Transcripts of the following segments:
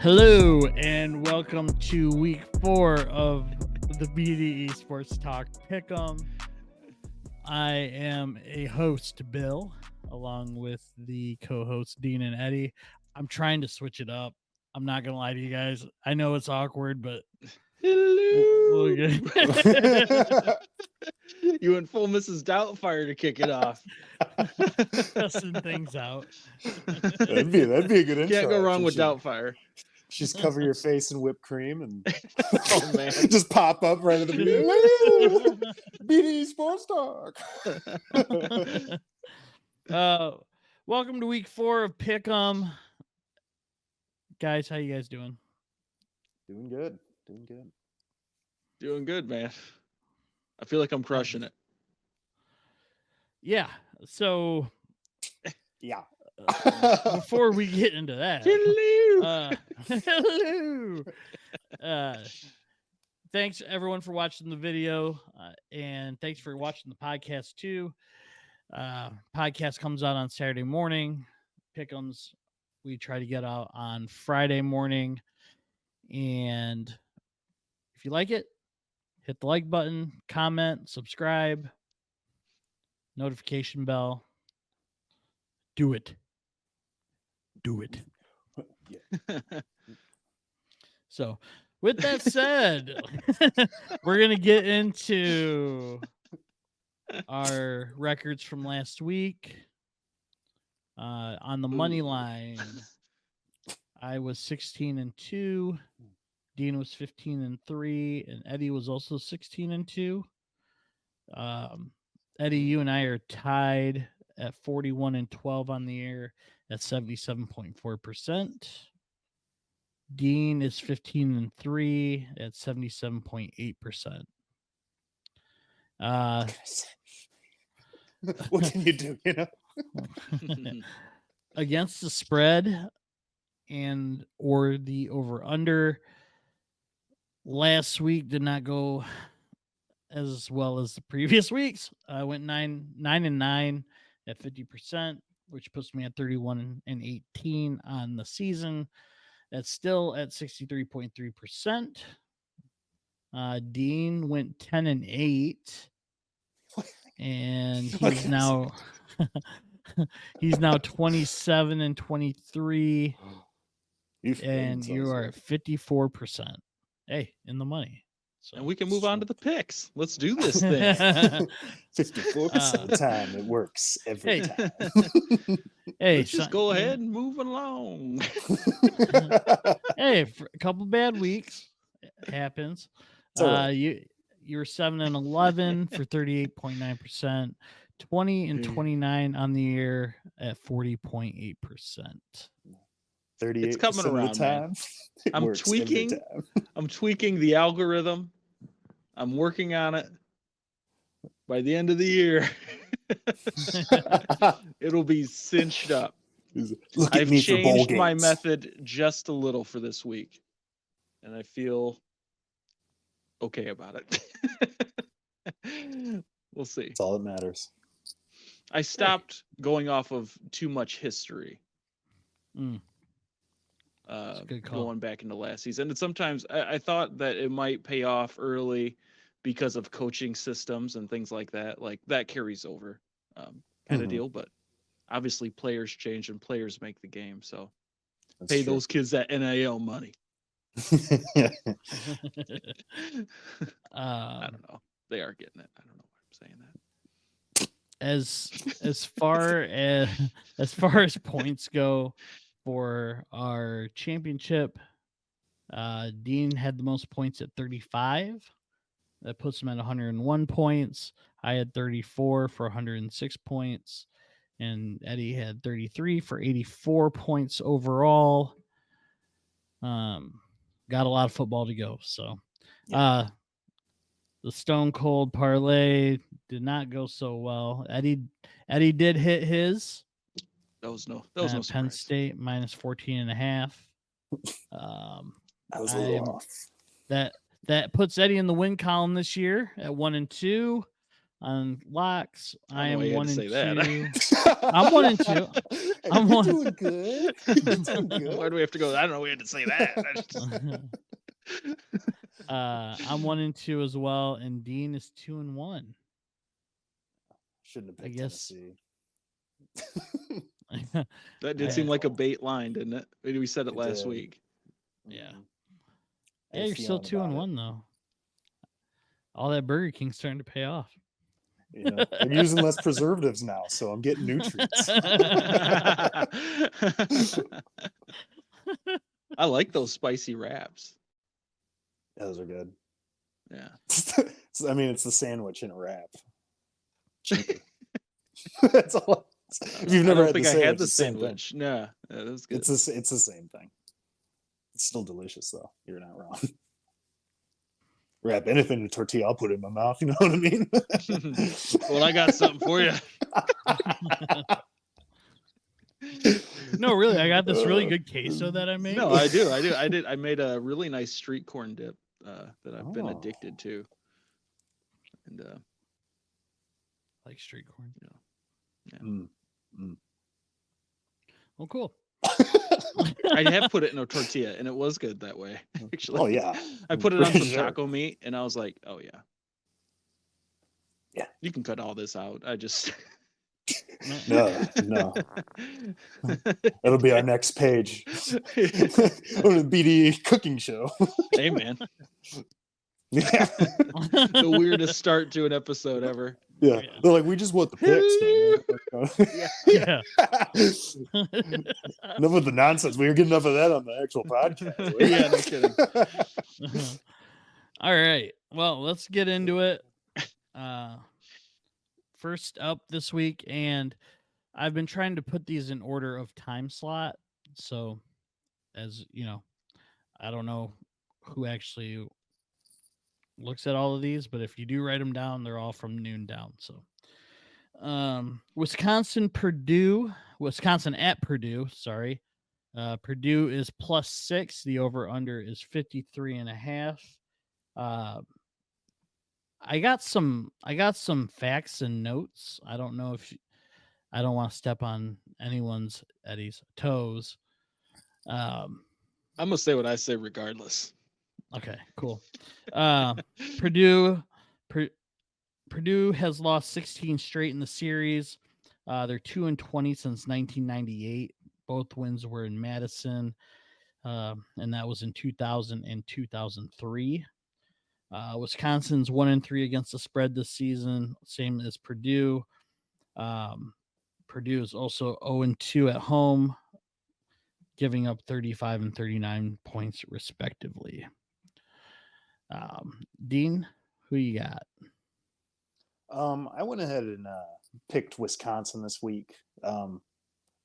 Hello and welcome to week 4 of the BDE Sports Talk Pick'em. I am a host, Bill, along with the co-hosts Dean and Eddie. I'm trying to switch it up. I'm not gonna lie to you guys. I know it's awkward, but Hello. we'll You went full Mrs. Doubtfire to kick it off. testing things out. That'd be a good intro. Can't go wrong with Should Doubtfire. just cover your face in whipped cream and Oh man, just pop up right at the beginning. Hello, BD Sports Talk. Welcome to week 4 of Pick'em. Guys, how you guys doing? Doing good. doing good, man. I feel like I'm crushing it. Yeah. So Yeah. before we get into that, Hello. thanks everyone for watching the video, and thanks for watching the podcast too. Podcast comes out on Saturday morning. Pick'ems we try to get out on Friday morning, and if you like it, hit the like button, comment, subscribe, notification bell. Do it. So, with that said, we're going to get into our records from last week. On the money line, I was 16-2. Dean was 15-3, and Eddie was also 16-2. Eddie, you and I are tied at 41-12 on the year at 77.4%. Dean is 15-3 at 77.8%. What can you do? Against the spread and or the over under, last week did not go as well as the previous weeks. I went 9-9 at 50%, which puts me at 31-18 on the season. That's still at 63.3%. Dean went 10-8, and he's now he's now 27-23, and you are at 54%. Hey, in the money. So. And we can move on to the picks. Let's do this thing. 54% of the time it works every time. Let's just go ahead and move along. Hey, for a couple bad weeks, it happens. Right. You were 7-11 for 38.9%, 20-29 on the year at 40.8%. 38% It's coming around, of the time. man. It I'm works every tweaking. time. I'm tweaking the algorithm. I'm working on it. By the end of the year, it'll be cinched up. Look at I've me for bowl changed my games. method just a little for this week, and I feel okay about it. We'll see. That's all that matters. I stopped going off of too much history. That's a good call. Going back into last season. And sometimes I thought that it might pay off early because of coaching systems and things like that. Like that carries over kind of deal. But obviously players change and players make the game. So That's pay true. those kids that NIL money. I don't know. They are getting it. I don't know why I'm saying that. As far as points go for our championship, Dean had the most points at 35. That puts him at 101 points. I had 34 for 106 points, and Eddie had 33 for 84 points overall. Got a lot of football to go. So, the Stone Cold Parlay did not go so well. Eddie did hit his. That was no Penn surprise. State minus 14.5. I was a little off. That puts Eddie in the win column this year at 1-2 on locks. I am 1-2. I'm 1-2. I'm You're one. doing good. You're doing Why good. do we have to go? I don't know. We had to say that. I just- I'm 1-2 as well, and Dean is 2-1. Shouldn't have I picked guess. Tennessee. that did I- seem like a bait line, didn't it? Maybe we said it It last did. week. Yeah. Mhm. Had Yeah, a you're still feeling about it. 2-1 though. All that Burger King's starting to pay off. You know, they're using less preservatives now, so I'm getting nutrients. I like those spicy wraps. Those are good. Yeah. I mean, it's the sandwich in a wrap. Cheaper. That's all. If you've I never don't had think the I sandwich, had the it's the same thing. sandwich. No, yeah, that was good. It's the same thing. It's still delicious though. You're not wrong. Wrap anything in a tortilla, I'll put it in my mouth. You know what I mean? Well, I got something for you. No, really, I got this really good queso that I made. No, I do. I made a really nice street corn dip that I've been Oh. addicted to. And like street corn. Mm, mm. Well, cool. I have put it in a tortilla, and it was good that way. Actually, Oh yeah, I put it on Pretty some sure. taco meat, and I was like, "Oh yeah, Yeah. you can cut all this out." I just No. That'll be our next page. On the BDE cooking show. Hey man, Yeah. the weirdest start to an episode ever. Yeah. Yeah. They're like, we just want the picks, man. Yeah. Yeah. Enough with the nonsense. We were getting enough of that on the actual podcast. Yeah, no kidding. All right. Well, let's get into it. First up this week, and I've been trying to put these in order of time slot. So, as you know, I don't know who actually looks at all of these, but if you do write them down, they're all from noon down. So, Wisconsin at Purdue. Sorry. Purdue is +6. The over under is 53.5. I got some facts and notes. I don't know if I don't want to step on Eddie's toes. I'm gonna say what I say regardless. Okay, cool. Purdue has lost 16 straight in the series. They're 2-20 since 1998. Both wins were in Madison, and that was in 2000 and 2003. Wisconsin's 1-3 against the spread this season, same as Purdue. Purdue is also 0-2 at home, giving up 35 and 39 points respectively. Dean, who you got? I went ahead and picked Wisconsin this week.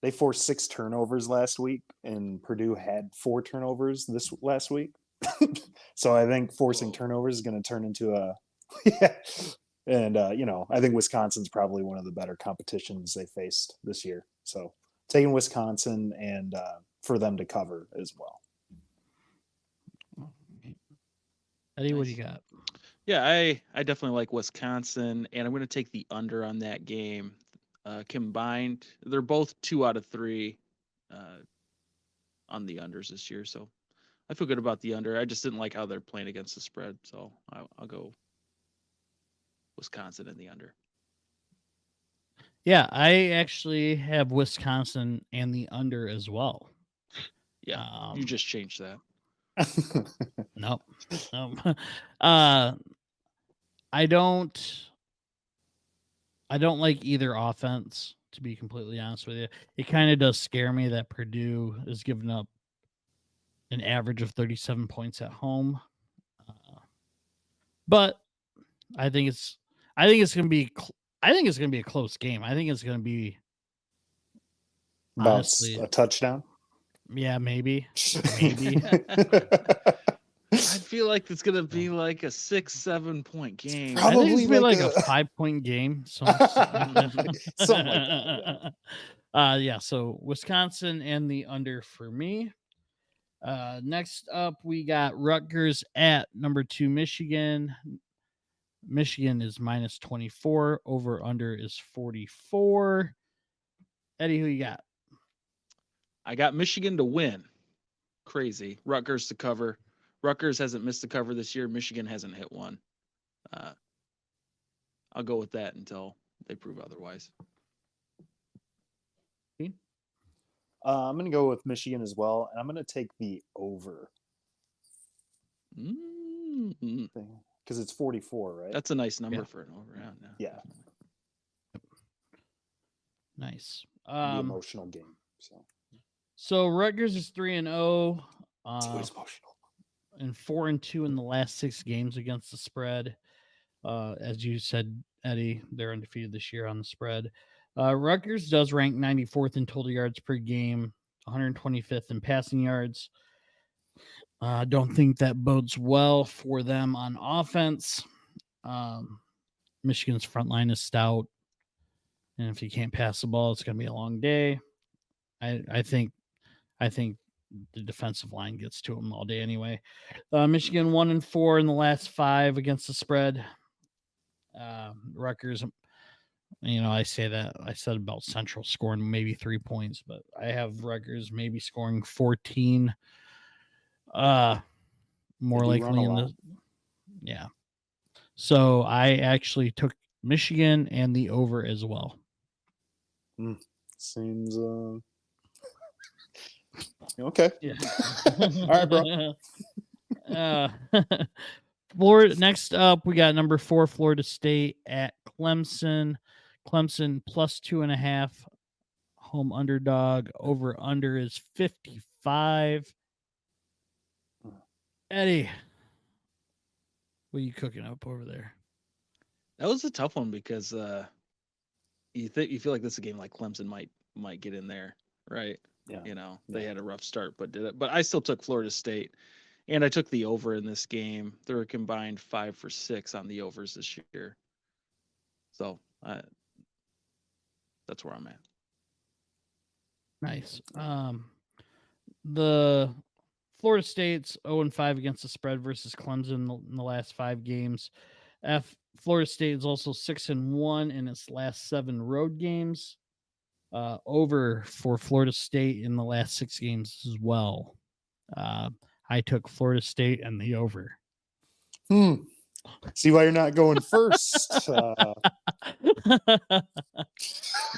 They forced 6 turnovers last week, and Purdue had 4 turnovers this last week. So I think forcing turnovers is going to turn into a yeah. And I think Wisconsin's probably one of the better competitions they faced this year. So taking Wisconsin and for them to cover as well. Eddie, what do you got? Yeah, I definitely like Wisconsin, and I'm going to take the under on that game. Combined, they're both 2 out of 3 on the unders this year, so I feel good about the under. I just didn't like how they're playing against the spread, so I'll go Wisconsin in the under. Yeah, I actually have Wisconsin and the under as well. Yeah, you just changed that. Nope. I don't like either offense, to be completely honest with you. It kind of does scare me that Purdue is giving up an average of 37 points at home. But I think it's going to be a close game. I think it's going to be About honestly, a touchdown. yeah, maybe. I feel like it's gonna be like a 6-7 point game. I think it's Probably gonna be like like a 5-point game. Something like that. Yeah. So Wisconsin and the under for me. Next up, we got Rutgers at number 2 Michigan. Michigan is -24. Over under is 44. Eddie, who you got? I got Michigan to win. Crazy. Rutgers to cover. Rutgers hasn't missed a cover this year. Michigan hasn't hit one. Uh, I'll go with that until they prove otherwise. I'm going to go with Michigan as well, and I'm going to take the over because it's 44, right? That's a nice number for an over. Yeah. Nice. The emotional game. So Rutgers is 3-0. It's always emotional. And 4-2 in the last 6 games against the spread. As you said, Eddie, they're undefeated this year on the spread. Rutgers does rank 94th in total yards per game, 125th in passing yards. I don't think that bodes well for them on offense. Michigan's front line is stout, and if you can't pass the ball, it's going to be a long day. I think the defensive line gets to them all day anyway. Michigan 1-4 in the last 5 against the spread. Rutgers, I say that I said about Central scoring maybe 3 points, but I have Rutgers maybe scoring 14. More likely in the yeah. So I actually took Michigan and the over as well. Seems okay. Yeah. All right, bro. Florida. Next up, we got number 4 Florida State at Clemson. Clemson plus 2.5. Home underdog. Over under is 55. Eddie, what are you cooking up over there? That was a tough one because you feel like this is a game like Clemson might get in there, right? Yeah. They had a rough start, but did it. But I still took Florida State, and I took the over in this game. They're a combined 5 for 6 on the overs this year, so that's where I'm at. Nice. The Florida State's 0-5 against the spread versus Clemson in the last 5 games. Florida State is also 6-1 in its last 7 road games. Over for Florida State in the last 6 games as well. I took Florida State and the over. See why you're not going first.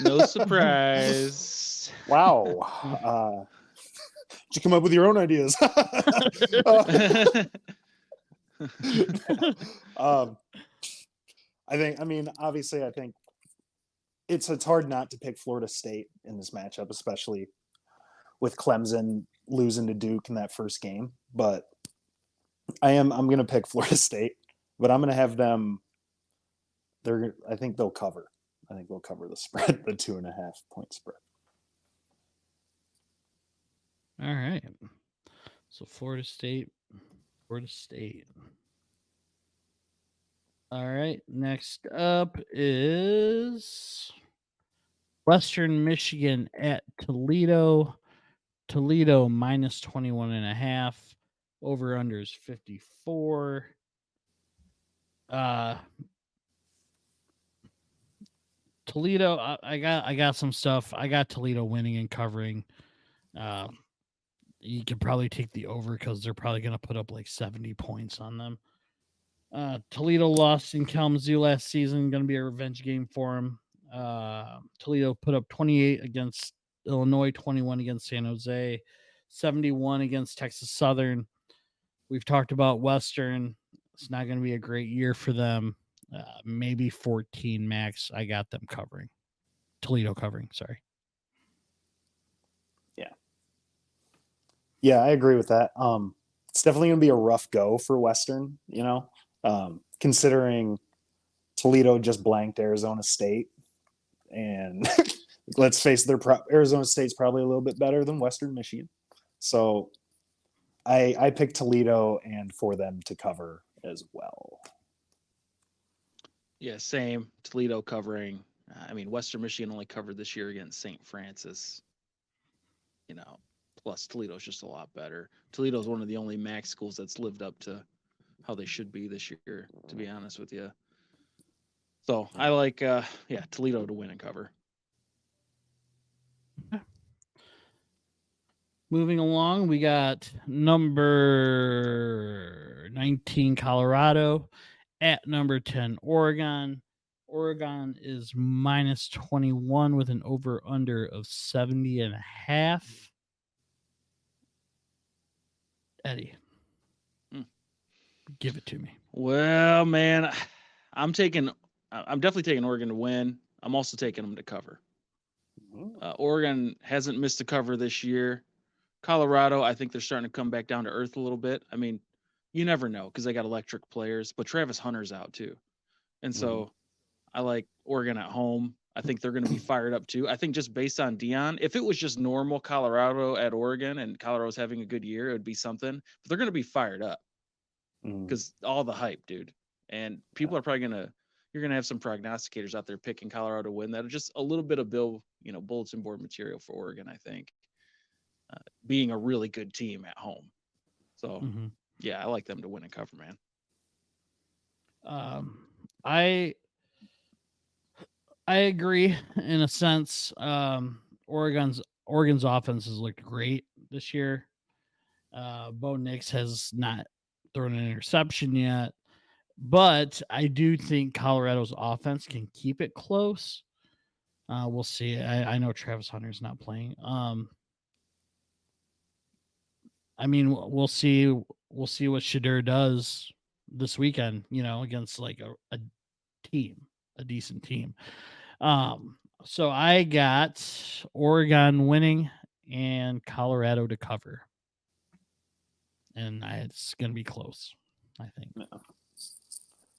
No surprise. Wow. Did you come up with your own ideas? Obviously, I think it's hard not to pick Florida State in this matchup, especially with Clemson losing to Duke in that first game. But I'm going to pick Florida State, but I'm going to have them. I think they'll cover. I think they'll cover the spread, the 2.5 point spread. All right. So Florida State. All right. Next up is Western Michigan at Toledo. Toledo minus 21.5. Over unders 54. Toledo, I got some stuff. I got Toledo winning and covering. You could probably take the over because they're probably going to put up like 70 points on them. Toledo lost in Kalamazoo last season. Going to be a revenge game for them. Toledo put up 28 against Illinois, 21 against San Jose, 71 against Texas Southern. We've talked about Western. It's not going to be a great year for them. Maybe 14 max. I got them covering. Toledo covering, sorry. Yeah, I agree with that. It's definitely going to be a rough go for Western, considering Toledo just blanked Arizona State. And let's face it, Arizona State's probably a little bit better than Western Michigan. So I picked Toledo and for them to cover as well. Yeah, same. Toledo covering. Western Michigan only covered this year against St. Francis. Plus Toledo's just a lot better. Toledo's one of the only MAC schools that's lived up to how they should be this year, to be honest with you. So I like, Toledo to win and cover. Moving along, we got number 19 Colorado at number 10 Oregon. Oregon is minus 21 with an over under of 70.5. Eddie, give it to me. Well, man, I'm definitely taking Oregon to win. I'm also taking them to cover. Oregon hasn't missed a cover this year. Colorado, I think they're starting to come back down to earth a little bit. I mean, you never know because they got electric players, but Travis Hunter's out too. And so I like Oregon at home. I think they're going to be fired up too. I think just based on Dion, if it was just normal Colorado at Oregon and Colorado's having a good year, it would be something. But they're going to be fired up because all the hype, dude. And people are probably you're going to have some prognosticators out there picking Colorado to win that are just a little bit of bulletin board material for Oregon, I think, being a really good team at home. So, yeah, I like them to win and cover, man. I agree in a sense. Oregon's offense has looked great this year. Bo Nix has not thrown an interception yet, but I do think Colorado's offense can keep it close. We'll see. I know Travis Hunter's not playing. I mean, we'll see. We'll see what Shadur does this weekend. Against like a team, a decent team. So I got Oregon winning and Colorado to cover, and it's going to be close, I think.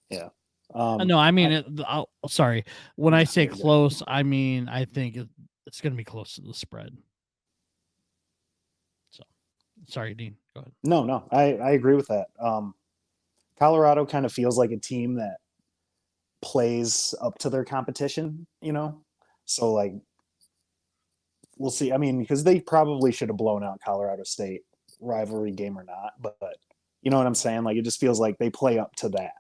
Yeah. No, I mean, sorry. When I say close, I mean I think it's going to be close to the spread. So, sorry, Dean. Go ahead. No, I agree with that. Colorado kind of feels like a team that plays up to their competition, So like, we'll see. I mean, because they probably should have blown out Colorado State, rivalry game or not, but you know what I'm saying? Like, it just feels like they play up to that.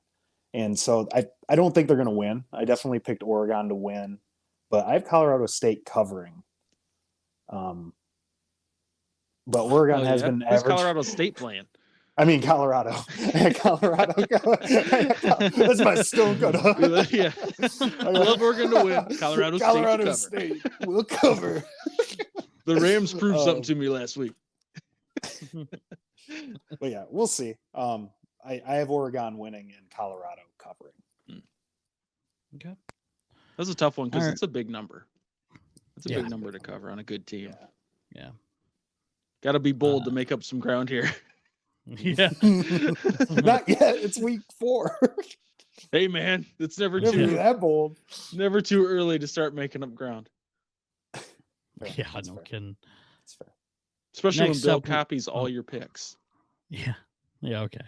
And so I don't think they're going to win. I definitely picked Oregon to win, but I have Colorado State covering. But Oregon has been Who's average. Colorado State playing? I mean, Colorado. Colorado. That's my stone cut. Yeah. I love Oregon to win. Colorado State will cover. The Rams proved something to me last week. But yeah, we'll see. I have Oregon winning and Colorado covering. Okay. That's a tough one because it's a big number. It's a big number to cover on a good team. Yeah. Got to be bold to make up some ground here. Yeah. Not yet. It's week 4. Hey, man, it's never too that bold. Never too early to start making up ground. Yeah, no kidding. That's fair. Especially when Bill copies all your picks. Yeah. Yeah, okay.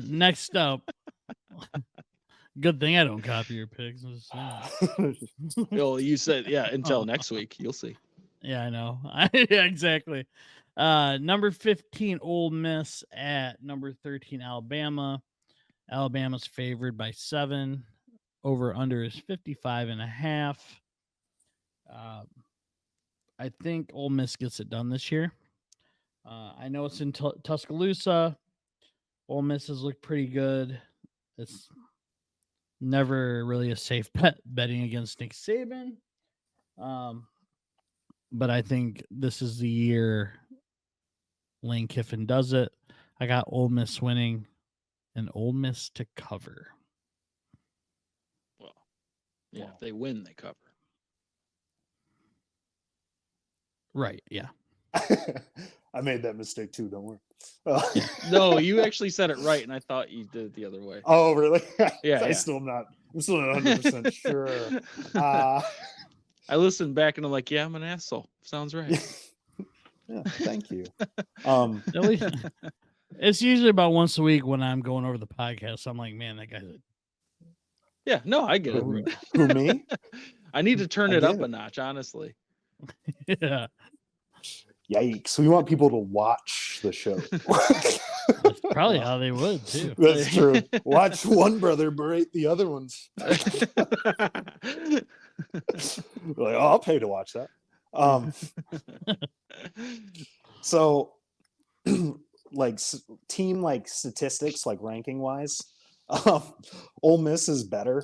Next up. Good thing I don't copy your picks. Well, you said, until next week. You'll see. Yeah, I know. Yeah, exactly. Number 15, Ole Miss at number 13, Alabama. Alabama's favored by 7. Over under is 55.5. I think Ole Miss gets it done this year. I know it's in Tuscaloosa. Ole Miss has looked pretty good. It's never really a safe bet betting against Nick Saban. But I think this is the year Lane Kiffin does it. I got Ole Miss winning and Ole Miss to cover. Well, yeah, if they win, they cover. Right, yeah. I made that mistake too, don't worry. No, you actually said it right, and I thought you did it the other way. Oh, really? Yeah. I'm still not 100% sure. I listened back and I'm like, yeah, I'm an asshole. Sounds right. Yeah, thank you. At least it's usually about once a week when I'm going over the podcast. I'm like, man, that guy's Yeah, no, I get it. Who, me? I need to turn it up a notch, honestly. Yeah. Yikes. We want people to watch the show. That's probably how they would, too. That's true. Watch one brother berate the other ones. Like, I'll pay to watch that. So, like team like statistics, like ranking wise, um, Ole Miss is better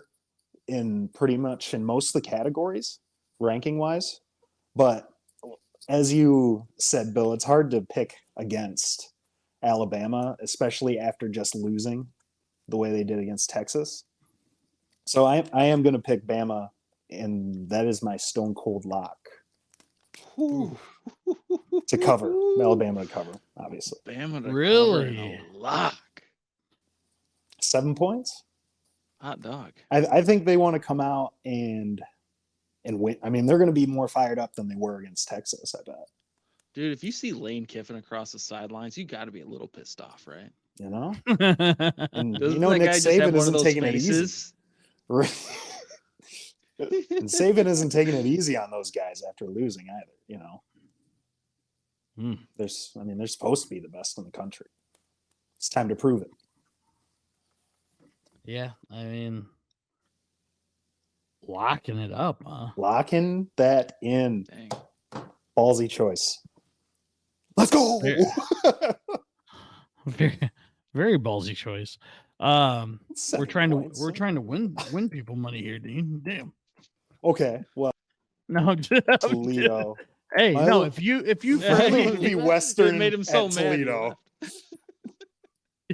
in pretty much in most of the categories, ranking wise. But as you said, Bill, it's hard to pick against Alabama, especially after just losing the way they did against Texas. So I am going to pick Bama, and that is my stone cold lock to cover. Alabama to cover, obviously. Bama to Really? cover and a lock. 7 points. Hot dog. I think they want to come out and win. I mean, they're going to be more fired up than they were against Texas, I bet. Dude, if you see Lane Kiffin across the sidelines, you got to be a little pissed off, right? You know? And Doesn't you know that Nick guy just have Saban one of isn't those taking it easy. faces? And Saban isn't taking it easy on those guys after losing either, you know. They're supposed to be the best in the country. It's time to prove it. Yeah, I mean, locking it up, huh? Locking that in. Dang. Ballsy choice. Let's go. Very, very ballsy choice. We're trying to win people money here, Dean. Damn. Okay, well, No, Toledo. Hey, My no, little- if you My firmly, little be Western It made him so at mad. he Toledo.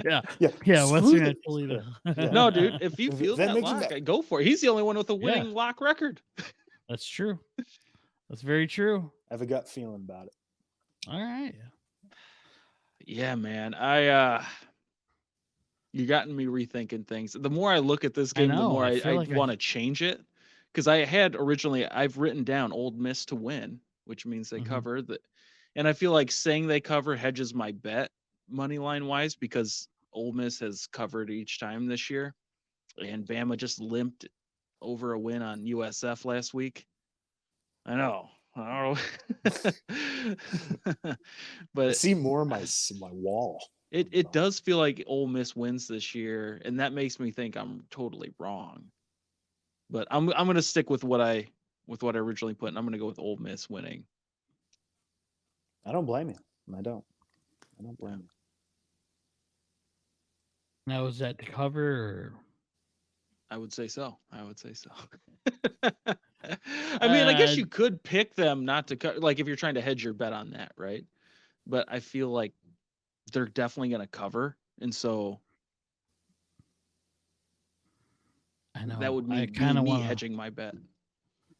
left. yeah, Screw Western the- at Toledo. Yeah. No, dude, if you feel That that makes you lock, mad. go for it. He's the only one with a winning lock record. That's true. That's very true. I have a gut feeling about it. All right. Yeah, man. You gotten me rethinking things. The more I look at this game, the know, more I I feel like want to change it. Because I've written down Old Miss to win, which means they Mhm. cover that. And I feel like saying they cover hedges my bet money line wise because Ole Miss has covered each time this year, and Bama just limped over a win on USF last week. I know. I don't know. I But see more of my wall. it does feel like Ole Miss wins this year, and that makes me think I'm totally wrong. But I'm gonna stick with what I originally put, and I'm gonna go with Ole Miss winning. I don't blame you. I don't blame you. Now, is that to cover? Or... I would say so. I mean, I guess you could pick them not to cut, like if you're trying to hedge your bet on that, right? But I feel like they're definitely going to cover, and so I know that would mean me hedging my bet.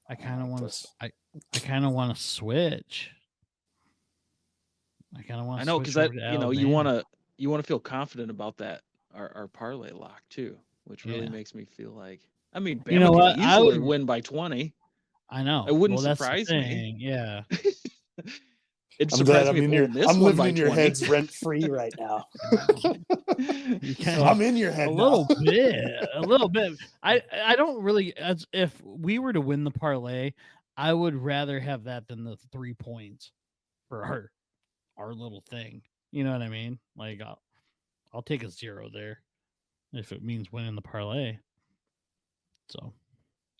I kind of want to. I kind of want to switch. I kind of want. I know because you want to feel confident about that our parlay lock too, which really makes me feel like. I mean, Bama could easily win by 20. I know. It wouldn't surprise me. Yeah. It'd surprise me if Ole Miss I'm won living by in your 20. heads rent free right now. I'm I'm in your head a now. little bit. I don't really. As if we were to win the parlay, I would rather have that than the 3 points for our little thing. You know what I mean? Like I'll take a 0 there if it means winning the parlay. So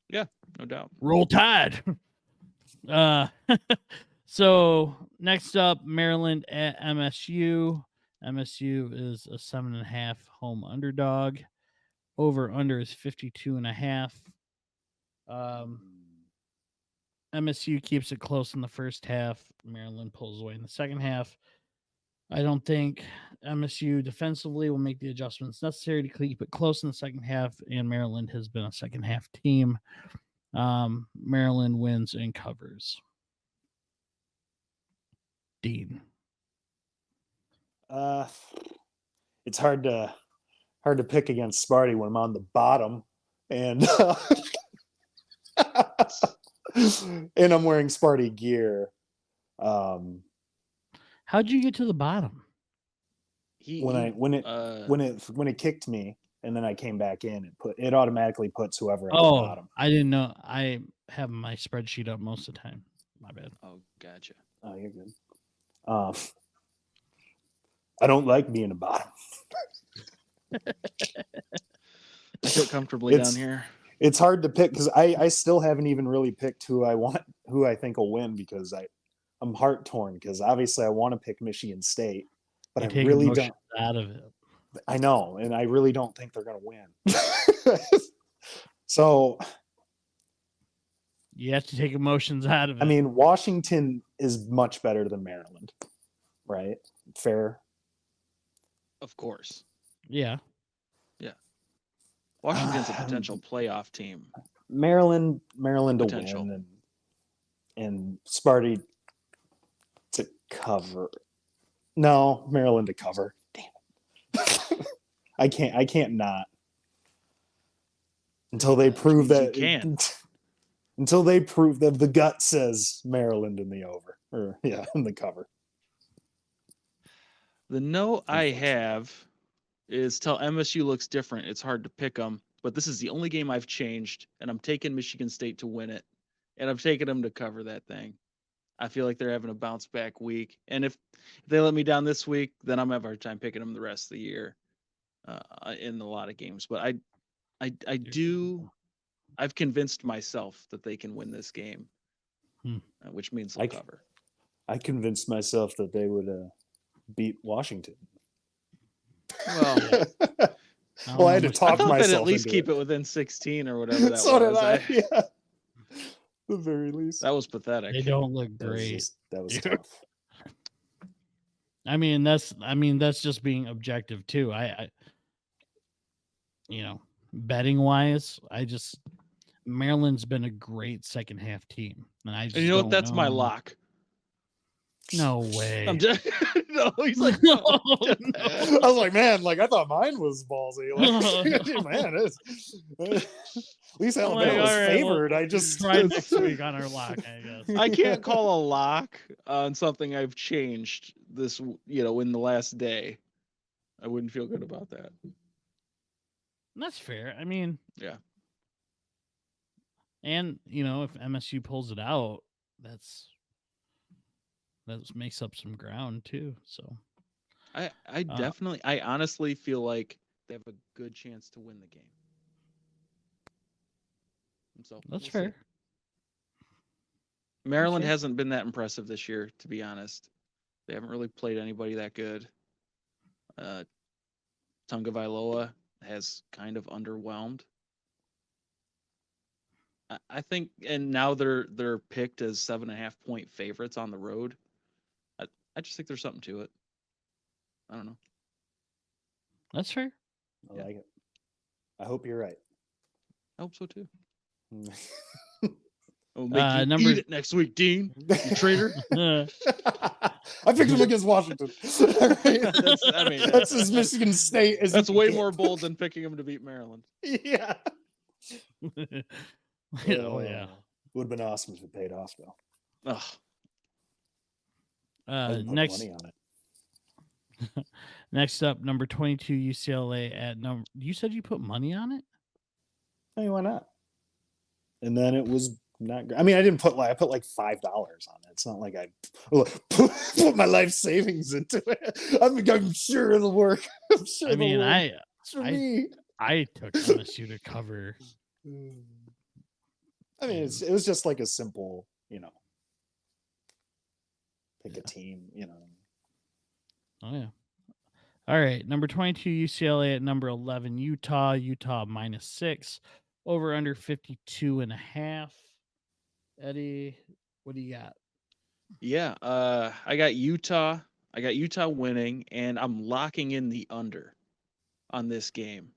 yeah, no doubt. Roll Tide. So next up, Maryland at MSU. MSU is a 7.5 home underdog. Over under is 52.5. MSU keeps it close in the first half. Maryland pulls away in the second half. I don't think MSU defensively will make the adjustments necessary to keep it close in the second half, and Maryland has been a second half team. Maryland wins and covers. Dean. It's hard to pick against Sparty when I'm on the bottom, and and I'm wearing Sparty gear. How'd you get to the bottom? When it kicked me, and then I came back in, it automatically puts whoever at the bottom. I didn't know. I have my spreadsheet up most of the time. My bad. Oh, gotcha. Oh, you're good. I don't like being a bottom. I feel comfortably down here. It's hard to pick because I still haven't even really picked who I think will win because I'm heart torn because obviously I want to pick Michigan State, but You I take really emotions don't. out of it. I know, and I really don't think they're going to win. So, You have to take emotions out of it. I mean, Washington is much better than Maryland, right? Fair. Of course. yeah. Washington's a potential playoff team. Maryland to Potential. win and Sparty to cover. No, Maryland to cover. Damn it. I can't not. Until they prove means you that can. until they prove that the gut says Maryland in the over. Or in the cover. The note I have is till MSU looks different, it's hard to pick them. But this is the only game I've changed, and I'm taking Michigan State to win it, and I'm taking them to cover that thing. I feel like they're having a bounce back week, and if they let me down this week, then I'm gonna have a hard time picking them the rest of the year in a lot of games. But I've convinced myself that they can win this game, which means they'll cover. I convinced myself that they would beat Washington. Well, well, I had to I talk thought myself they'd at least into keep it it within 16 or whatever that so was. did I. Yeah. The very least. That was pathetic. They don't look great. That was tough. I mean, that's just being objective too. I betting wise, Maryland's been a great second half team, and I just And you know what? don't That's my know. lock. No way. I'm just no. He's like, no. I was like, man, like I thought mine was ballsy. Like, man, at least Alabama was favored. I just try next week on our lock, I guess. I can't call a lock on something I've changed this, in the last day. I wouldn't feel good about that. That's fair. I mean, yeah. And if MSU pulls it out, that makes up some ground too. So I honestly feel like they have a good chance to win the game. So that's fair. See. Maryland hasn't been that impressive this year, to be honest. They haven't really played anybody that good. Tagovailoa has kind of underwhelmed. I think, and now they're picked as 7.5-point favorites on the road. I just think there's something to it. I don't know. That's fair. I like it. I hope you're right. I hope so too. I'll make you eat it next week, Dean. You traitor. I picked him against Washington. That's as Michigan State as that's way more bold than picking him to beat Maryland. Yeah. Oh yeah. Would have been awesome if it paid off though. Next money on it. Next up, number 22 UCLA at number. You said you put money on it? Hey, why not? And then it was not. I mean, I didn't put I put like $5 on it. It's not like I put my life savings into it. I'm sure it'll work. I'm sure. I mean, I took MSU to cover. I mean, it was just like a simple, pick a team, Oh yeah. All right, number 22 UCLA at number 11 Utah. Utah -6, over under 52.5. Eddie, what do you got? Yeah, I got Utah. I got Utah winning, and I'm locking in the under on this game.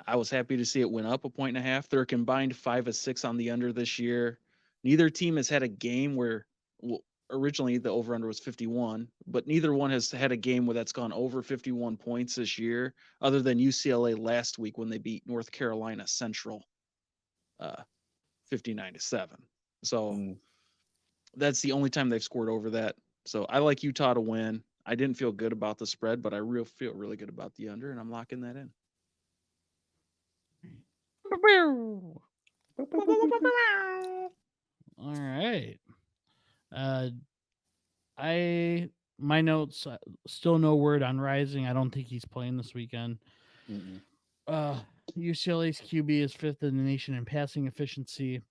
I was happy to see it went up 1.5. They're a combined 5 of 6 on the under this year. Neither team has had a game where, originally the over-under was 51, but neither one has had a game where that's gone over 51 points this year, other than UCLA last week when they beat North Carolina Central 59-7. So that's the only time they've scored over that. So I like Utah to win. I didn't feel good about the spread, but I feel really good about the under, and I'm locking that in. All right. My notes, still no word on Rising. I don't think he's playing this weekend. UCLA's QB is 5th in the nation in passing efficiency.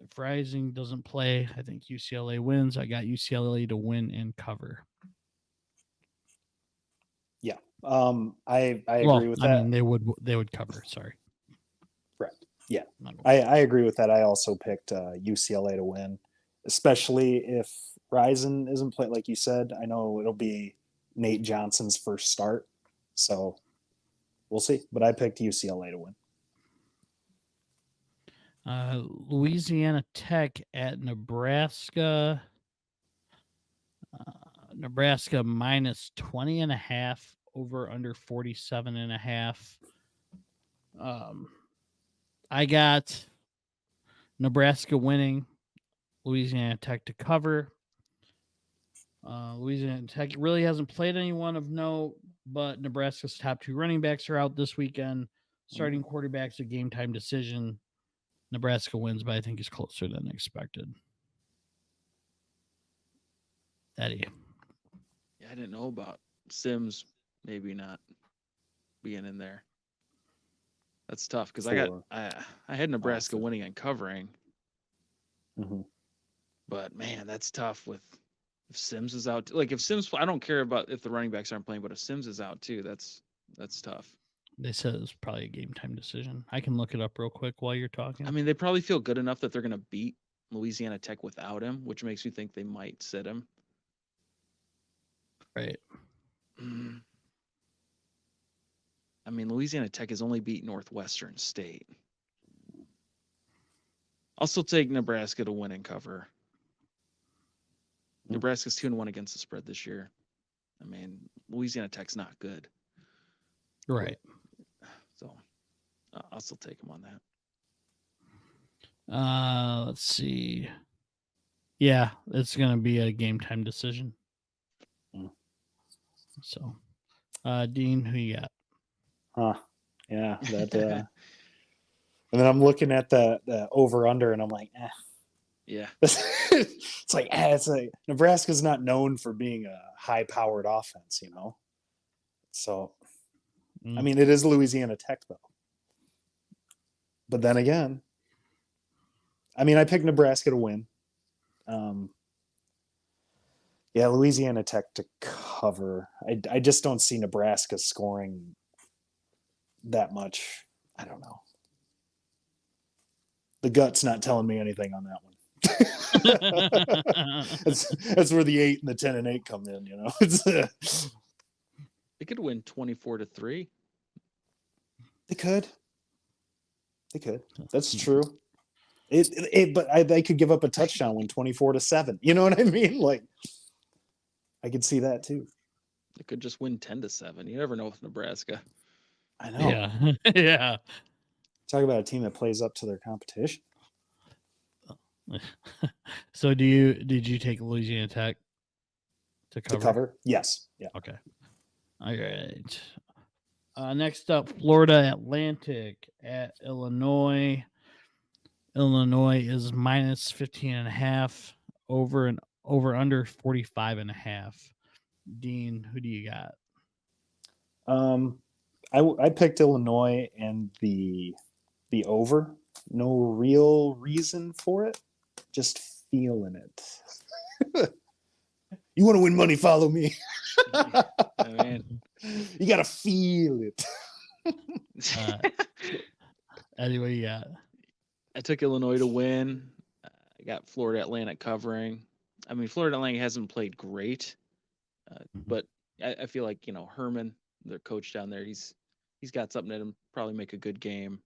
If Rising doesn't play, I think UCLA wins. I got UCLA to win and cover. Yeah. I agree with that. I mean, they would cover. Sorry. Correct. Yeah. Not a- I agree with that. I also picked UCLA to win, especially if Ryzen isn't playing. Like you said, I know it'll be Nate Johnson's first start, so we'll see. But I picked UCLA to win. Louisiana Tech at Nebraska. Nebraska minus 20.5, over under 47.5. I got Nebraska winning, Louisiana Tech to cover. Louisiana Tech really hasn't played anyone of note, but Nebraska's top 2 running backs are out this weekend. Starting quarterback's a game time decision. Nebraska wins, but I think it's closer than expected. Eddie. Yeah, I didn't know about Sims maybe not being in there. That's tough because I had Nebraska winning and covering. Mm-hmm. But man, that's tough with if Sims is out. Like if Sims, I don't care about if the running backs aren't playing, but if Sims is out too, that's tough. They said it was probably a game time decision. I can look it up real quick while you're talking. I mean, they probably feel good enough that they're going to beat Louisiana Tech without him, which makes you think they might sit him. Right. I mean, Louisiana Tech has only beat Northwestern State. I'll still take Nebraska to win and cover. Nebraska's 2-1 against the spread this year. I mean, Louisiana Tech's not good. Right. So I'll still take them on that. Let's see. Yeah, it's going to be a game time decision. So, Dean, who you got? Yeah, that. And then I'm looking at the over under, and I'm like, yeah. It's like Nebraska's not known for being a high powered offense, you know. So, I mean, it is Louisiana Tech though. But then again, I mean, I picked Nebraska to win. Yeah, Louisiana Tech to cover. I just don't see Nebraska scoring that much. I don't know. The gut's not telling me anything on that one. that's where the 8 and the 10 and 8 come in, you know. They could win 24-3. They could. That's true. But they could give up a touchdown when 24-7. You know what I mean? Like, I could see that too. They could just win 10-7. You never know with Nebraska. I know. Yeah. Yeah. Talk about a team that plays up to their competition. So did you take Louisiana Tech to cover? To cover? Yes. Yeah. Okay. All right. Next up, Florida Atlantic at Illinois. Illinois is minus 15.5, over under 45.5. Dean, who do you got? I picked Illinois and the over. No real reason for it. Just feeling it. You want to win money? Follow me. Man. You gotta feel it. Eddie, what you got? I took Illinois to win. I got Florida Atlantic covering. I mean, Florida Atlantic hasn't played great, but I feel like, you know, Herman, their coach down there, he's got something in him. Probably make a good game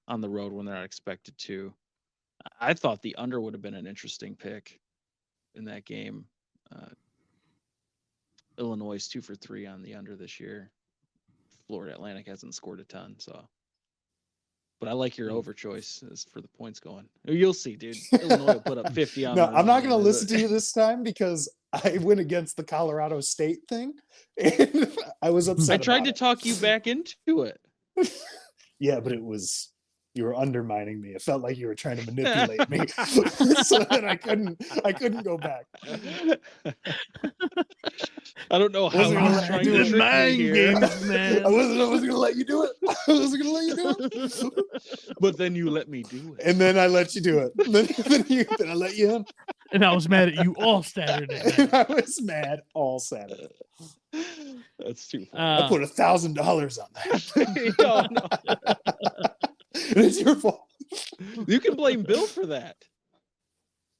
on the road when they're not expected to. I thought the under would have been an interesting pick in that game. Illinois is 2 for 3 on the under this year. Florida Atlantic hasn't scored a ton, so. But I like your over choice as for the points going. You'll see, dude. Illinois will put up 50 on. No, I'm not going to listen to you this time because I went against the Colorado State thing, and I was upset. I tried to talk you back into it. Yeah, but it was You were undermining me. It felt like you were trying to manipulate me, so that I couldn't go back. I don't know how Wasn't he gonna was let trying you to do it. trick me Mind here, games, man. I wasn't gonna let you do it. I wasn't gonna let you do it. but then you let me do it. And then I let you do it. Then I let you in. And I was mad at you all Saturday And night. I was mad all Saturday. That's too funny. I put $1,000 on that. No, no. And it's your fault. You can blame Bill for that.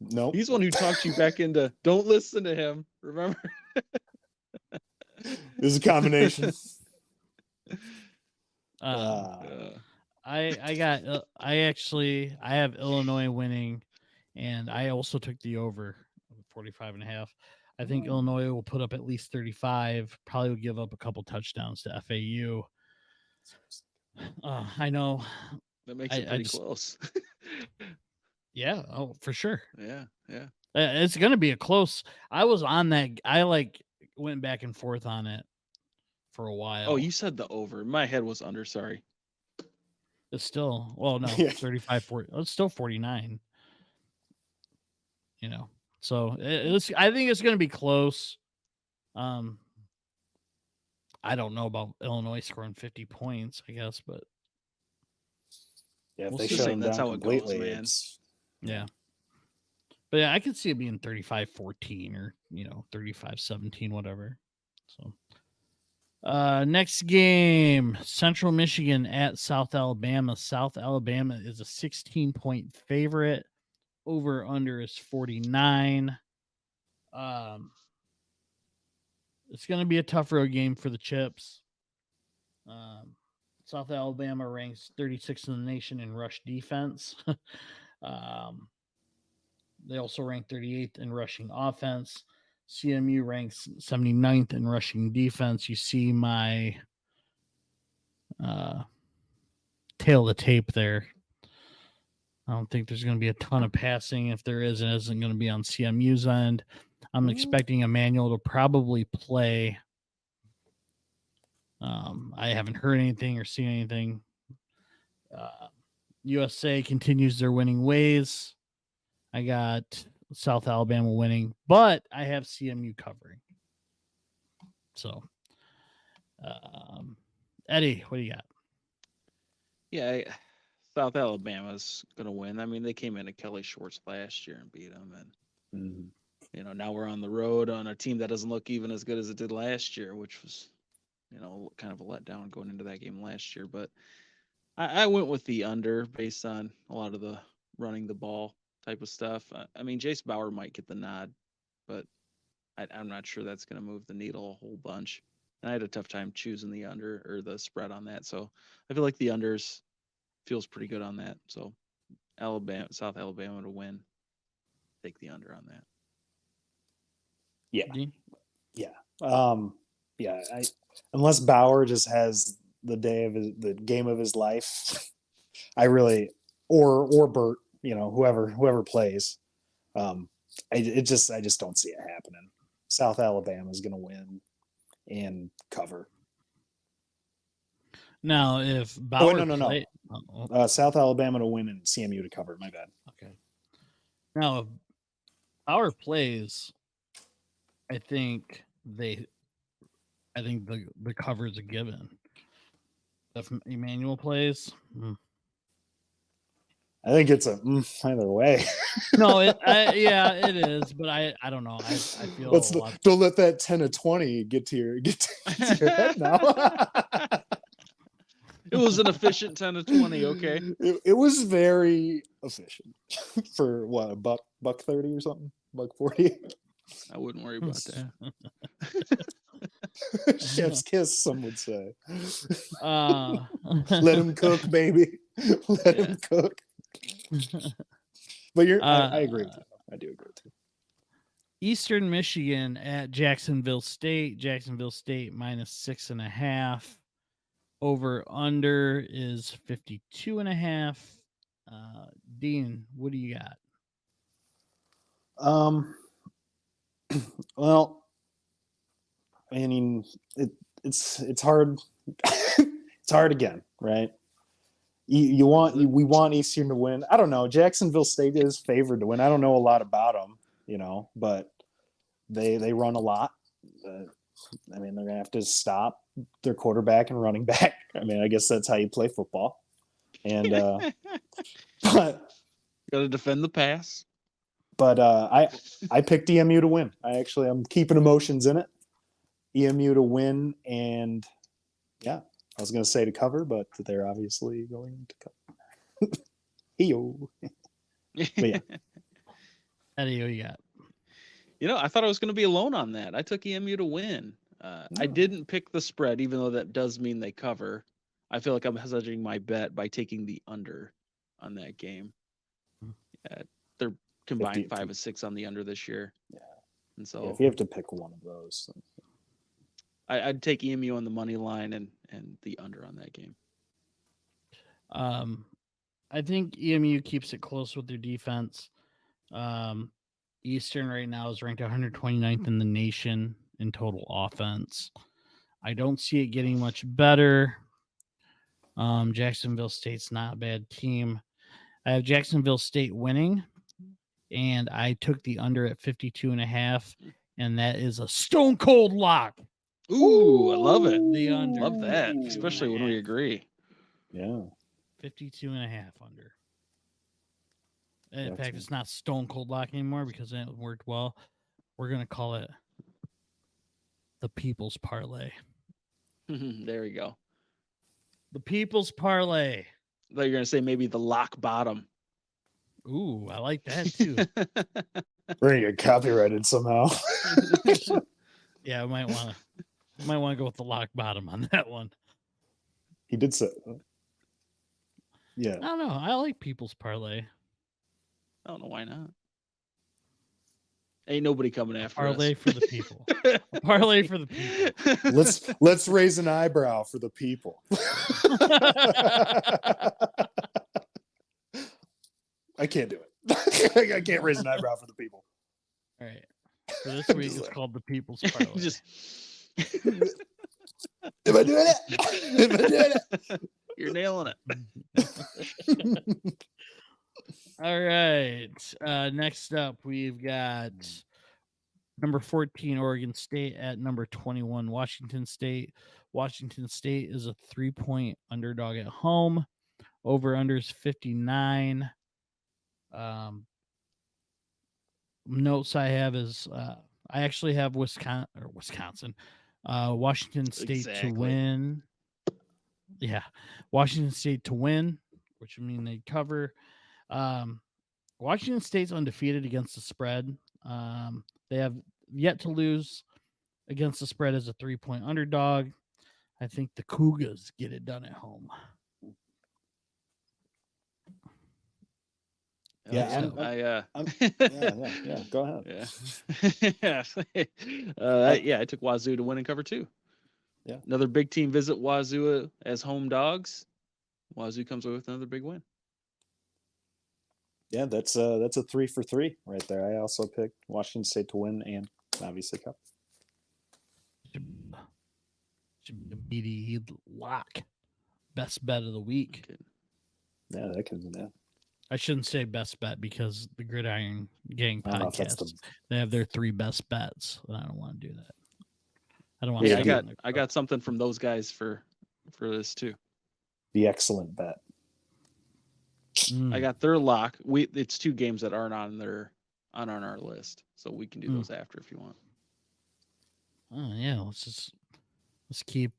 Nope. He's the one who talked you back into don't listen to him. Remember? It's a combination. I have Illinois winning, and I also took the over 45.5. I think Illinois will put up at least 35. Probably will give up a couple touchdowns to FAU. I know. That makes it pretty close. Yeah. Oh, for sure. Yeah. It's gonna be a close. I was on that. I went back and forth on it for a while. Oh, you said the over. My head was under. Sorry. It's still, well, no, Yeah. 35, 40. It's still 49. So I think it's going to be close. I don't know about Illinois scoring 50 points, I guess, but Yeah, if We'll they see. shut them That's down how it goes, completely, man. yeah. But yeah, I could see it being 35-14 or 35-17, whatever. So next game, Central Michigan at South Alabama. South Alabama is a 16-point favorite. Over under is 49. It's going to be a tough road game for the Chips. South Alabama ranks 36th in the nation in rush defense. They also rank 38th in rushing offense. CMU ranks 79th in rushing defense. You see my tail of the tape there. I don't think there's going to be a ton of passing. If there is, it isn't going to be on CMU's end. I'm expecting Emmanuel to probably play. I haven't heard anything or seen anything. USA continues their winning ways. I got South Alabama winning, but I have CMU covering. So, Eddie, what do you got? Yeah, South Alabama's gonna win. I mean, they came into Kelly Schwartz last year and beat them, and now we're on the road on a team that doesn't look even as good as it did last year, which was kind of a letdown going into that game last year. But I went with the under based on a lot of the running the ball type of stuff. I mean, Jace Bauer might get the nod, but I'm not sure that's going to move the needle a whole bunch. And I had a tough time choosing the under or the spread on that. So I feel like the unders feels pretty good on that. So South Alabama to win. Take the under on that. Yeah. Yeah. Unless Bauer just has the game of his life, I really, or Burt, whoever plays. I just don't see it happening. South Alabama is going to win and cover. Now, if Bauer no. South Alabama to win and CMU to cover. My bad. Okay. Now, if Bauer plays, I think the cover is a given. If Emmanuel plays, I think it's either way. No, it is, but I don't know. I feel don't let that 10 of 20 get to your head now. It was an efficient 10 of 20. Okay, it was very efficient for what, buck 30 or something, buck 40. I wouldn't worry about that. Chef's kiss, some would say. Let him cook, baby. Let him cook. But I agree with you. I do agree with you. Eastern Michigan at Jacksonville State. Jacksonville State -6.5. Over under is 52.5. Dean, what do you got? Well, I mean, it's hard. It's hard again, right? We want Eastern to win. I don't know. Jacksonville State is favored to win. I don't know a lot about them, but they run a lot. I mean, they're gonna have to stop their quarterback and running back. I mean, I guess that's how you play football. And but Got to defend the pass. But I picked EMU to win. I'm keeping emotions in it. EMU to win, and yeah, I was going to say to cover, but they're obviously going to cover. Hey-yo. But yeah. Eddie, what you got? I thought I was going to be alone on that. I took EMU to win. I didn't pick the spread, even though that does mean they cover. I feel like I'm hedging my bet by taking the under on that game. They're combined 5 and 6 on the under this year. Yeah. And so if you have to pick one of those, I'd take EMU on the money line and the under on that game. I think EMU keeps it close with their defense. Eastern right now is ranked 129th in the nation in total offense. I don't see it getting much better. Jacksonville State's not a bad team. I have Jacksonville State winning, and I took the under at 52.5, and that is a stone cold lock. Ooh, I love it. The under. Love that, especially when we agree. Yeah. 52.5 under. In fact, it's not stone cold lock anymore because it worked well. We're going to call it the People's Parlay. There we go. The People's Parlay. I thought you were going to say maybe the lock bottom. Ooh, I like that too. We're going to get copyrighted somehow. Yeah, I might want to go with the lock bottom on that one. He did say. Yeah. I don't know. I like People's Parlay. I don't know why not. Ain't nobody coming after Parlay us. for the people. Parlay for the people. Let's raise an eyebrow for the people. I can't do it. I can't raise an eyebrow for the people. All right. For this week, it's called the People's Parlay. Am I doing it? You're nailing it. All right. Next up, we've got number 14, Oregon State, at number 21, Washington State. Washington State is a 3-point underdog at home. Over-under is 59. Notes I have is I actually have Washington State to win. Yeah, Washington State to win, which would mean they cover. Washington State's undefeated against the spread. They have yet to lose against the spread as a 3-point underdog. I think the Cougars get it done at home. Yeah, Go ahead. Yeah. I took Wazoo to win and cover 2. Yeah. Another big team visit Wazoo as home dogs. Wazoo comes away with another big win. Yeah, that's a 3 for 3 right there. I also picked Washington State to win and obviously cover. Should be the lock. Best bet of the week. Yeah, that could be that. I shouldn't say best bet because the Gridiron Gang podcast, they have their 3 best bets. And I don't want to do that. I don't want to. Yeah, I got something from those guys for this too. The excellent bet. I got their lock. It's 2 games that aren't on our list, so we can do those after if you want. Oh yeah, let's keep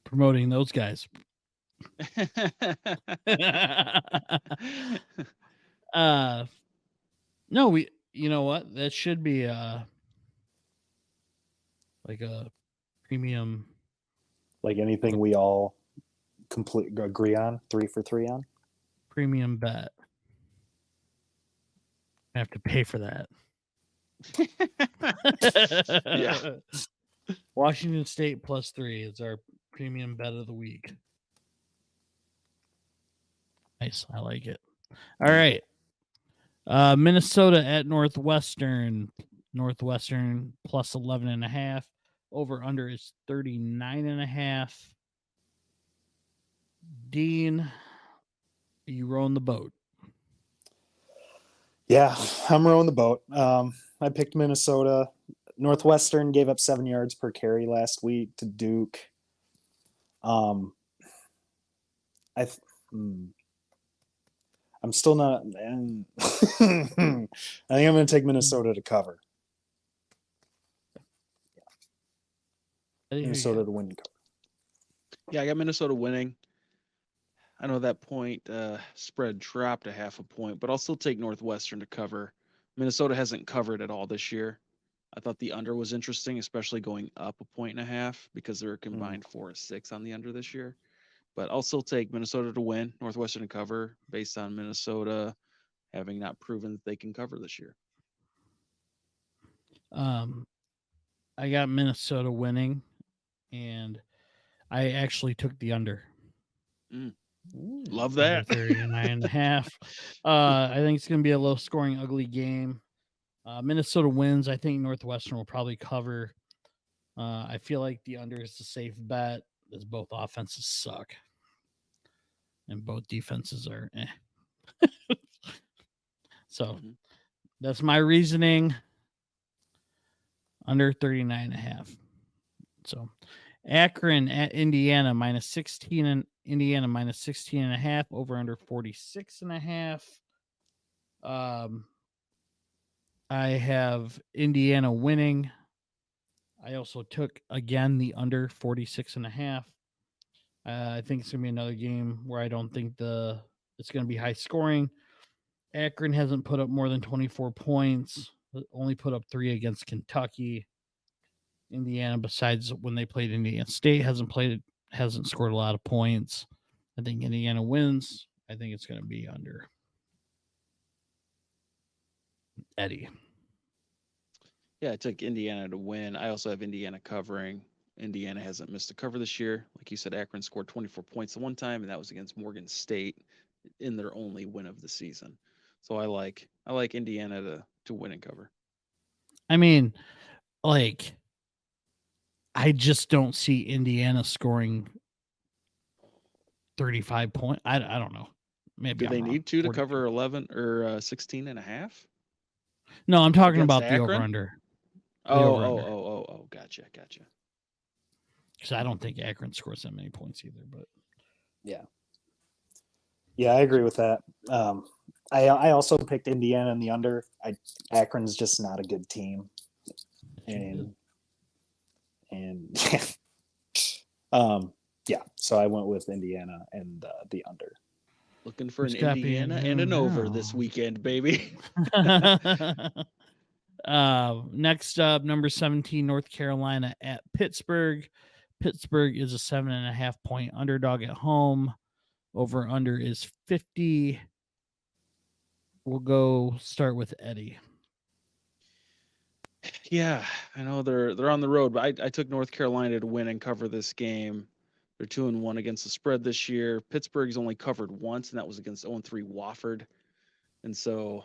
promoting those guys. No, you know what? That should be like a premium, like anything we all agree on, 3 for 3 on. Premium bet. I have to pay for that. Yeah. Washington State +3 is our premium bet of the week. Nice. I like it. All right. Minnesota at Northwestern. Northwestern +11.5. Over under is 39.5. Dean, you rowing the boat. Yeah, I'm rowing the boat. I picked Minnesota. Northwestern gave up 7 yards per carry last week to Duke. Um, I, th- hmm, I'm still not. I think I'm going to take Minnesota to cover. Minnesota to win and cover. Yeah, I got Minnesota winning. I know that point spread dropped a half a point, but I'll still take Northwestern to cover. Minnesota hasn't covered at all this year. I thought the under was interesting, especially going up a point and a half because they're combined 4-6 on the under this year. But I'll still take Minnesota to win, Northwestern to cover, based on Minnesota having not proven that they can cover this year. I got Minnesota winning, and I actually took the under. Love Under that. 39.5. I think it's going to be a low-scoring, ugly game. Minnesota wins. I think Northwestern will probably cover. I feel like the under is a safe bet, as both offenses suck, and both defenses are. So that's my reasoning. Under 39.5. So Akron at Indiana minus 16 and Indiana minus 16.5 over under 46.5. I have Indiana winning. I also took again the under 46.5. I think it's gonna be another game where I don't think it's gonna be high scoring. Akron hasn't put up more than 24 points. Only put up 3 against Kentucky. Indiana, besides when they played Indiana State, hasn't scored a lot of points. I think Indiana wins. I think it's going to be under. Eddie. Yeah, I took Indiana to win. I also have Indiana covering. Indiana hasn't missed a cover this year. Like you said, Akron scored 24 points the one time, and that was against Morgan State in their only win of the season. So I like Indiana to win and cover. I mean, like, I just don't see Indiana scoring 35 points. I don't know. Maybe Do they I'm wrong. need to 42. cover 11 or 16 and a half? No, I'm talking Against about the Akron? over under. Oh, gotcha. Because I don't think Akron scores that many points either. But yeah, I agree with that. I also picked Indiana in the under. Akron's just not a good team, and yeah. So I went with Indiana and the under. Looking for an Indiana and an over this weekend, baby. Next up, number 17, North Carolina at Pittsburgh. Pittsburgh is a 7.5 point underdog at home. Over under is 50. We'll go start with Eddie. Yeah, I know they're on the road, but I took North Carolina to win and cover this game. They're 2-1 against the spread this year. Pittsburgh's only covered once, and that was against 0-3 Wofford. And so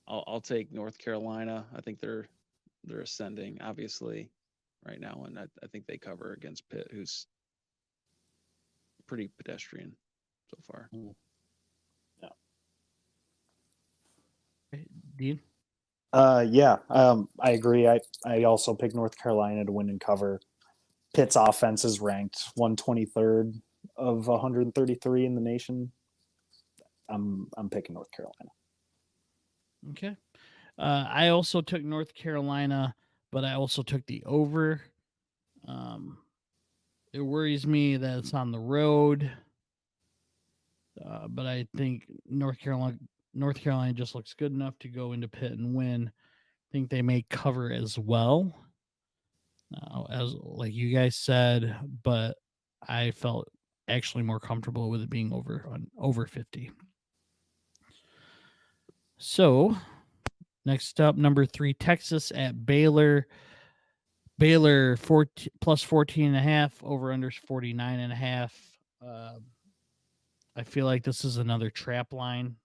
I'll take North Carolina. I think they're ascending, obviously, right now, and I think they cover against Pitt, who's pretty pedestrian so far. Yeah. Dean? Yeah, I agree. I also picked North Carolina to win and cover. Pitt's offense is ranked 123rd of 133 in the nation. I'm picking North Carolina. Okay. I also took North Carolina, but I also took the over. It worries me that it's on the road, but I think North Carolina just looks good enough to go into Pitt and win. I think they may cover as well, as like you guys said, but I felt actually more comfortable with it being over 50. So next up, number 3, Texas at Baylor. Baylor plus 14.5, over under 49.5. I feel like this is another trap line.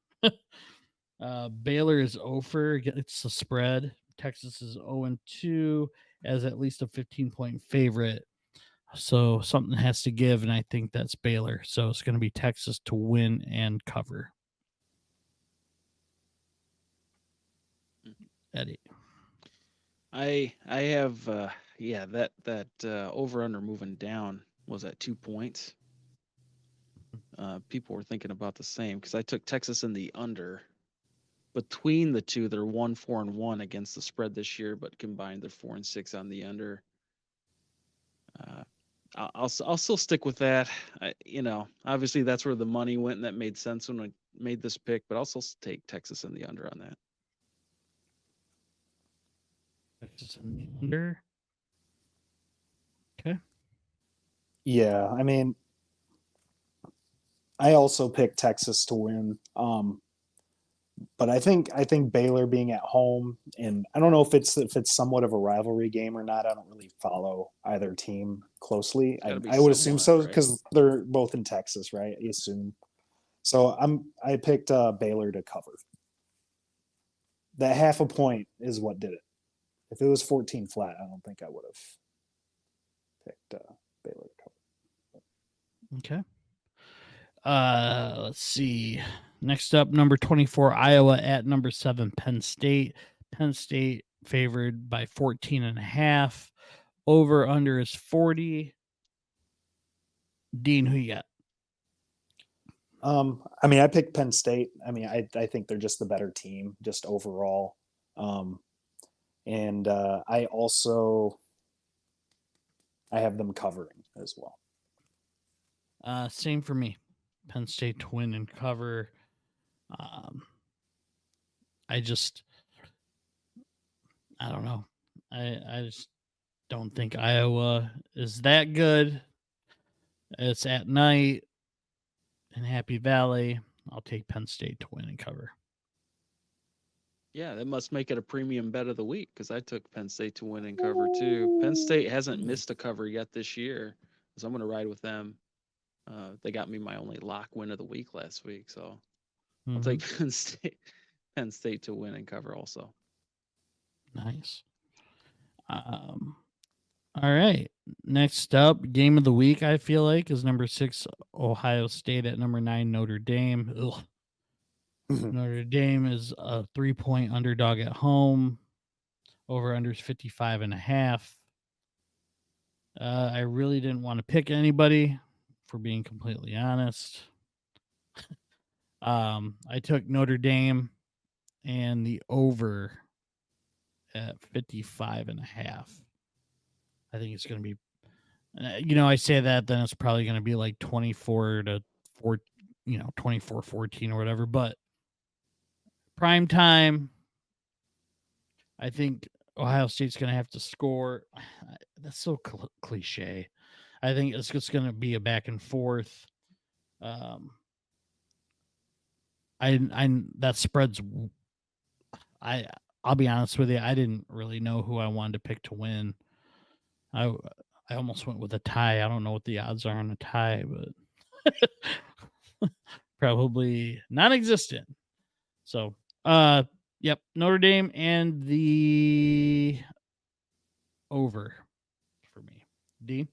Baylor is over. It's the spread. Texas is 0-2 as at least a 15-point favorite. So something has to give, and I think that's Baylor. So it's going to be Texas to win and cover. Eddie. I have that over under moving down was at 2 points. People were thinking about the same because I took Texas in the under. Between the two, they're 1-4-1 against the spread this year, but combined they're 4-6 on the under. I'll still stick with that. Obviously that's where the money went, and that made sense when I made this pick. But I'll still take Texas in the under on that. Texas in the under. Okay. Yeah, I mean, I also picked Texas to win. But I think Baylor being at home, and I don't know if it's somewhat of a rivalry game or not. I don't really follow either team closely. Gotta be I would assume somewhat, so right? because they're both in Texas, right? I assume. So I picked Baylor to cover. That half a point is what did it. If it was 14 flat, I don't think I would have picked Baylor to cover. Okay. Let's see. Next up, number 24, Iowa at number 7, Penn State. Penn State favored by 14.5. Over under is 40. Dean, who you got? I mean, I picked Penn State. I mean, I think they're just the better team, just overall. And I have them covering as well. Same for me. Penn State to win and cover. I don't know. I just don't think Iowa is that good. It's at night in Happy Valley. I'll take Penn State to win and cover. Yeah, that must make it a premium bet of the week because I took Penn State to win and cover too. Penn State hasn't missed a cover yet this year, so I'm going to ride with them. They got me my only lock win of the week last week, so I'll take Penn State to win and cover also. Nice. All right. Next up, game of the week, I feel like, is number 6, Ohio State at number 9, Notre Dame. Ugh. Notre Dame is a 3-point underdog at home. Over under is 55.5. I really didn't want to pick anybody, for being completely honest. I took Notre Dame and the over at 55.5. I think it's going to be, I say that, then it's probably going to be like 24-4, 24-14 or whatever. But prime time, I think Ohio State's going to have to score. That's so cliche. I think it's just going to be a back and forth. That spreads. I'll be honest with you. I didn't really know who I wanted to pick to win. I almost went with a tie. I don't know what the odds are on a tie, but probably non-existent. So, yep, Notre Dame and the over for me. D.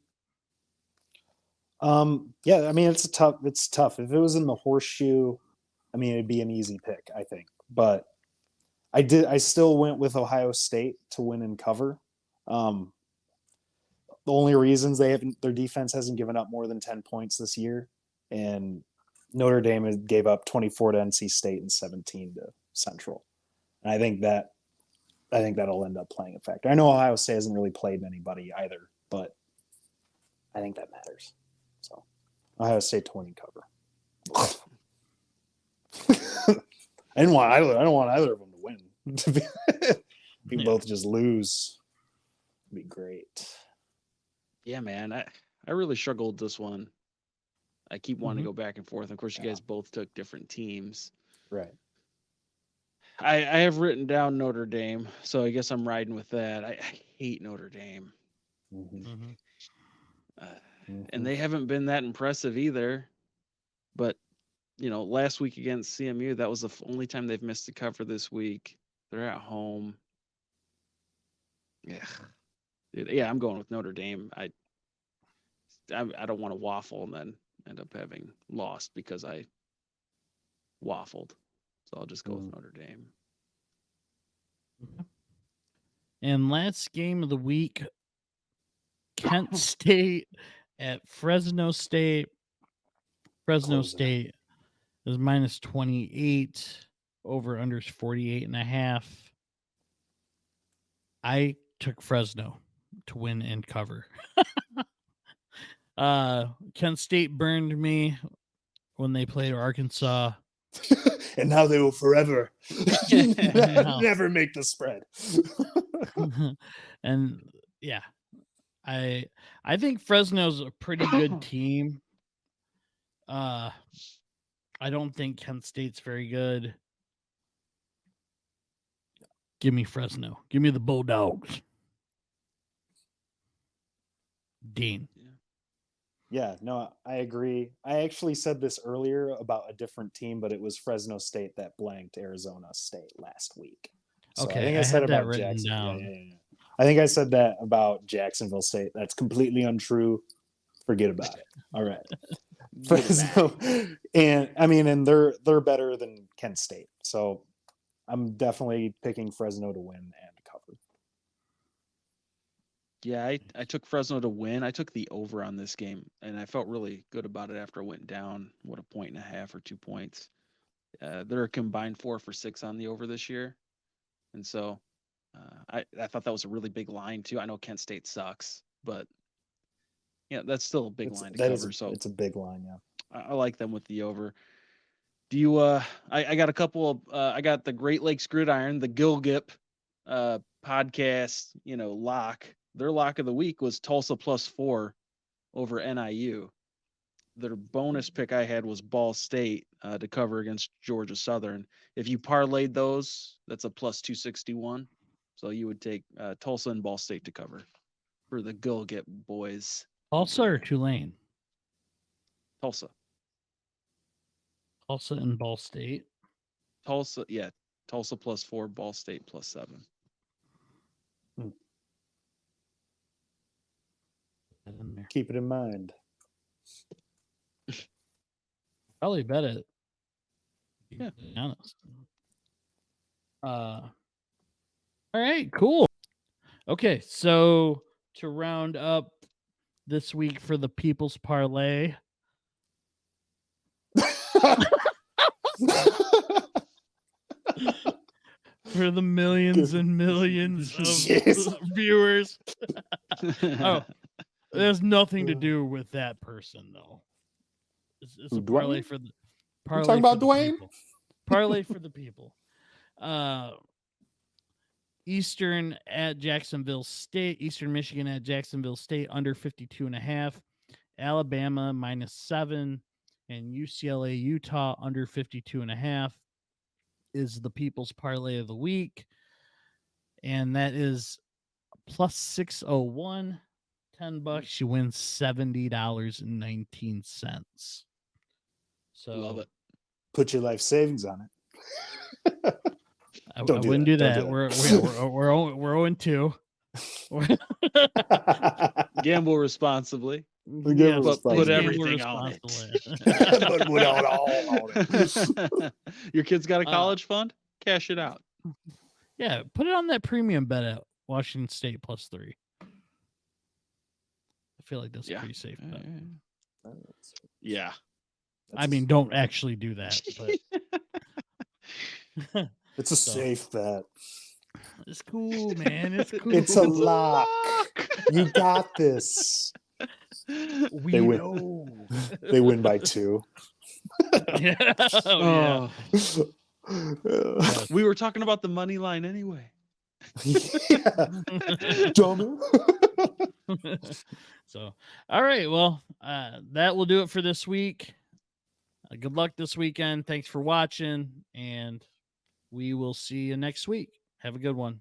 Yeah, I mean it's tough. If it was in the horseshoe, I mean it'd be an easy pick, I think. But I still went with Ohio State to win and cover. The only reasons their defense hasn't given up more than 10 points this year, and Notre Dame gave up 24 to NC State and 17 to Central. And I think that'll end up playing a factor. I know Ohio State hasn't really played anybody either, but I think that matters. So Ohio State to win and cover. I don't want either of them to win. We both just lose. It'd be great. Yeah, man. I really struggled this one. I keep wanting to go back and forth. Of course, you guys both took different teams. Right. I have written down Notre Dame, so I guess I'm riding with that. I hate Notre Dame. And they haven't been that impressive either. But, last week against CMU, that was the only time they've missed a cover this week. They're at home. Yeah. Dude, yeah, I'm going with Notre Dame. I don't want to waffle and then end up having lost because I waffled. So I'll just go with Notre Dame. And last game of the week, Kent State at Fresno State. Fresno Closing it. State is minus 28. Over unders 48.5. I took Fresno to win and cover. Kent State burned me when they played Arkansas. And now they will forever No. never make the spread. And yeah, I think Fresno's a pretty good team. I don't think Kent State's very good. Give me Fresno. Give me the Bulldogs. Dean. Yeah, no, I agree. I actually said this earlier about a different team, but it was Fresno State that blanked Arizona State last week. So Okay, I think I I said had that about written Jackson. down. Yeah. I think I said that about Jacksonville State. That's completely untrue. Forget about it. All right. Fresno, and I mean, and they're better than Kent State. So I'm definitely picking Fresno to win and cover. Yeah, I took Fresno to win. I took the over on this game, and I felt really good about it after it went down. What, 1.5 or 2 points? They're a combined 4 for 6 on the over this year, and so I thought that was a really big line too. I know Kent State sucks, but yeah, that's still a big line to cover. So it's a big line, yeah. I like them with the over. Do you? I got a couple of. I got the Great Lakes Gridiron, the Gilgip podcast. Lock. Their lock of the week was Tulsa +4 over NIU. Their bonus pick I had was Ball State to cover against Georgia Southern. If you parlayed those, that's a +261. So you would take Tulsa and Ball State to cover for the Gilgip boys. Tulsa or Tulane? Tulsa. Tulsa and Ball State. Tulsa, yeah. Tulsa +4, Ball State +7. Keep it in mind. Probably bet it. Yeah. To be honest. All right, cool. Okay, so to round up this week for the People's Parlay, for the millions and millions of Jeez. viewers. Oh, there's nothing to do with that person though. It's a parlay Dwayne? for the We're talking about for the Dwayne? people. Parlay for the people. Eastern at Jacksonville State, Eastern Michigan at Jacksonville State under 52.5, Alabama -7, and UCLA Utah under 52.5 is the People's Parlay of the week. And that is +601, $10. You win $70.19. So Love it. Put your life savings on it. I Don't do wouldn't that. do Don't that. do We're that. 0-2. Gamble responsibly. Gamble But put responsibly. everything on it. But put out all on it. Your kid's got a college fund? Cash it out. Yeah, put it on that premium bet at Washington State +3. I feel like that's a pretty safe bet. Yeah. I mean, don't actually do that, but It's a safe bet. it's cool, man. It's cool. It's a lock. You got this. We They win. know. They win by 2. Yeah. Oh, Yeah. We were talking about the money line anyway. Dummy. So, all right. Well, that will do it for this week. Good luck this weekend. Thanks for watching, and we will see you next week. Have a good one.